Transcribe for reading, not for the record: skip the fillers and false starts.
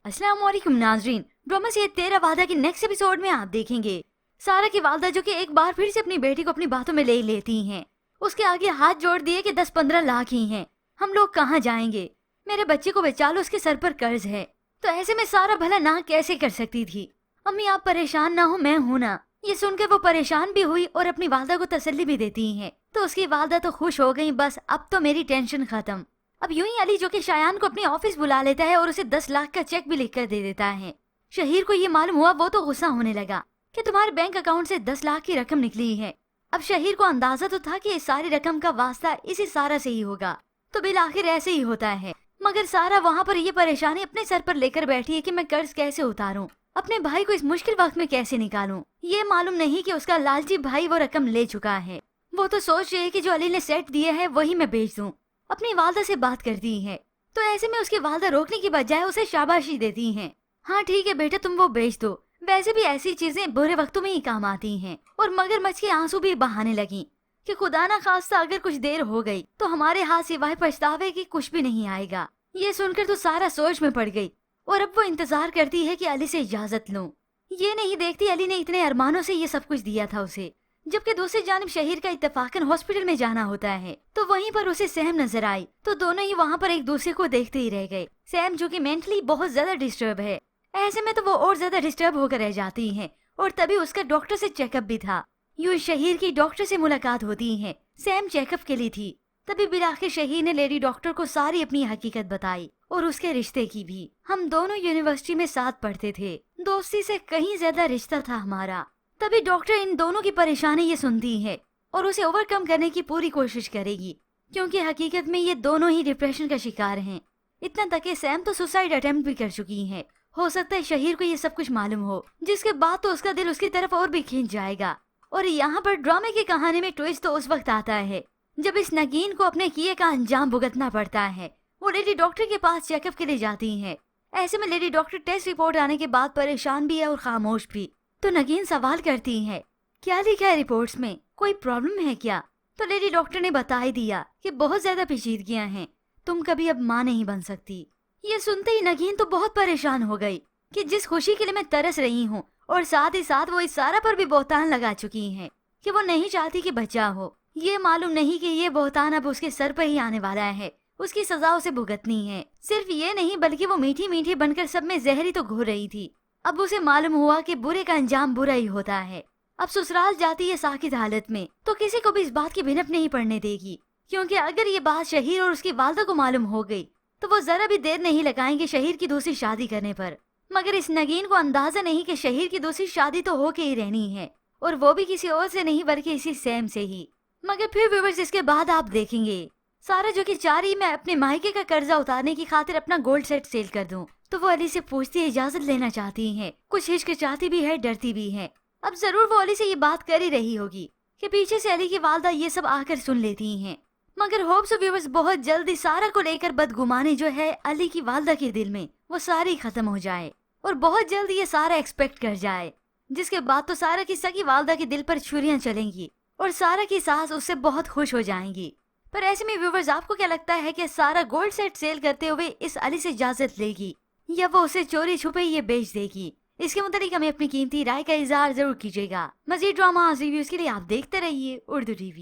अस्सलाम वालेकुम नाजरीन, ड्रामा से 13 वादा के नेक्स्ट एपिसोड में आप देखेंगे सारा की वालदा जो कि एक बार फिर से अपनी बेटी को अपनी बातों में ले लेती हैं। उसके आगे हाथ जोड़ दिए कि 10-15 लाख ही हैं, हम लोग कहाँ जाएंगे, मेरे बच्चे को बचा लो, उसके सर पर कर्ज है। तो ऐसे में सारा भला ना कैसे कर सकती थी। अम्मी आप परेशान ना हो, मैं हूँ ना। ये सुनकर वो परेशान भी हुई और अपनी वालदा को तसल्ली भी देती हैं। तो उसकी वालदा तो खुश हो गई, बस अब तो मेरी टेंशन खत्म। अब यूं ही अली जो कि शायान को अपने ऑफिस बुला लेता है और उसे 10 लाख का चेक भी लिखकर दे देता है। शहीर को ये मालूम हुआ, वो तो गुस्सा होने लगा कि तुम्हारे बैंक अकाउंट से 10 लाख की रकम निकली है। अब शहीर को अंदाजा तो था कि इस सारी रकम का वास्ता इसी सारा से ही होगा, तो बिल आखिर ऐसे ही होता है। मगर सारा वहाँ पर ये परेशानी अपने सर पर लेकर बैठी है कि मैं कर्ज कैसे उतारूं, अपने भाई को इस मुश्किल वक्त में कैसे निकालूं। ये मालूम नहीं कि उसका लालची भाई वो रकम ले चुका है। वो तो सोच रही है कि जो अली ने सेट दिए है वही मैं बेच दूं। अपनी वालदा से बात करती है तो ऐसे में उसकी वालदा रोकने की बजाय उसे शाबाशी देती हैं। हाँ ठीक है बेटा, तुम वो बेच दो, वैसे भी ऐसी चीजें बुरे वक्तों में ही काम आती हैं। और मगरमच्छ के आंसू भी बहाने लगी कि खुदा ना खास्ता अगर कुछ देर हो गई तो हमारे हाथ सिवाय पछतावे की कुछ भी नहीं आएगा। ये सुनकर तो सारा सोच में पड़ गई और अब वो इंतजार करती है कि अली से इजाजत लूं। ये नहीं देखती अली ने इतने अरमानों से ये सब कुछ दिया था उसे, जबकि दूसरी जानिब शहीर का इत्तेफाकन हॉस्पिटल में जाना होता है। तो वहीं पर उसे सैम नजर आई, तो दोनों ही वहाँ पर एक दूसरे को देखते ही रह गए। सैम जो कि मेंटली बहुत ज्यादा डिस्टर्ब है, ऐसे में तो वो और ज्यादा डिस्टर्ब होकर रह जाती है। और तभी उसका डॉक्टर से चेकअप भी था। यूं शहीर की डॉक्टर से मुलाकात होती है, सैम चेकअप के लिए थी। तभी बिलाखिर शहीर ने लेडी डॉक्टर को सारी अपनी हकीकत बताई और उसके रिश्ते की भी। हम दोनों यूनिवर्सिटी में साथ पढ़ते थे, दोस्ती से कहीं ज्यादा रिश्ता था हमारा। तभी डॉक्टर इन दोनों की परेशानी ये सुनती है और उसे ओवरकम करने की पूरी कोशिश करेगी, क्योंकि हकीकत में ये दोनों ही डिप्रेशन का शिकार हैं। इतना तक कि सैम तो सुसाइड अटेम्प्ट भी कर चुकी है। हो सकता है शहीर को ये सब कुछ मालूम हो, जिसके बाद तो उसका दिल उसकी तरफ और भी खींच जाएगा। और यहाँ पर ड्रामे की कहानी में ट्विस्ट तो उस वक्त आता है जब इस नगीन को अपने किए का अंजाम भुगतना पड़ता है। वो लेडी डॉक्टर के पास चेकअप के लिए जाती है। ऐसे में लेडी डॉक्टर टेस्ट रिपोर्ट आने के बाद परेशान भी है और खामोश भी। तो नगीन सवाल करती है, क्या लिखा है रिपोर्ट्स में, कोई प्रॉब्लम है क्या? तो लेडी डॉक्टर ने बता ही दिया कि बहुत ज्यादा पेचीदगियां हैं, तुम कभी अब माँ नहीं बन सकती। ये सुनते ही नगीन तो बहुत परेशान हो गई कि जिस खुशी के लिए मैं तरस रही हूँ और साथ ही साथ वो इस सारा पर भी बोहतान लगा चुकी है कि वो नहीं चाहती कि बच्चा हो। ये मालूम नहीं कि ये बोहतान अब उसके सर पर ही आने वाला है, उसकी सजा उसे भुगतनी है। सिर्फ ये नहीं बल्कि वो मीठी मीठी बनकर सब में जहरी तो घोल रही थी। अब उसे मालूम हुआ कि बुरे का अंजाम बुरा ही होता है। अब ससुराल जाती है साकित हालत में तो किसी को भी इस बात की भिनक नहीं पड़ने देगी, क्योंकि अगर ये बात शहीर और उसकी वालदा को मालूम हो गई तो वो जरा भी देर नहीं लगाएंगे शहीर की दूसरी शादी करने पर। मगर इस नगीन को अंदाजा नहीं कि शहीर की दूसरी शादी तो होके ही रहनी है, और वो भी किसी और से नहीं बल्कि इसी सैम से ही। मगर फिर व्यूअर्स इसके बाद आप देखेंगे सारा जो कि चाह रही मैं अपने मायके का कर्जा उतारने की खातिर अपना गोल्ड सेट सेल कर दूं, तो वो अली से पूछती है, इजाजत लेना चाहती है, कुछ हिचकिचाती भी है, डरती भी है। अब जरूर वो अली से ये बात कर ही रही होगी कि पीछे से अली की वालदा ये सब आकर सुन लेती हैं। मगर होप्स व्यूअर्स बहुत जल्दी सारा को लेकर बदगुमानी जो है अली की वालदा के दिल में वो सारी खत्म हो जाए और बहुत जल्द ये सारा एक्सपेक्ट कर जाए, जिसके बाद तो सारा की सगी वालदा के दिल पर छुरियां चलेंगी और सारा की सास उससे बहुत खुश हो जाएंगी। पर ऐसे में व्यूवर्स आपको क्या लगता है कि सारा गोल्ड सेट सेल करते हुए इस अली से इजाजत लेगी या वो उसे चोरी छुपे ये बेच देगी? इसके मुताबिक हमें अपनी कीमती राय का इजहार जरूर कीजिएगा। मजीद ड्रामा रिव्यूज के लिए आप देखते रहिए उर्दू टीवी।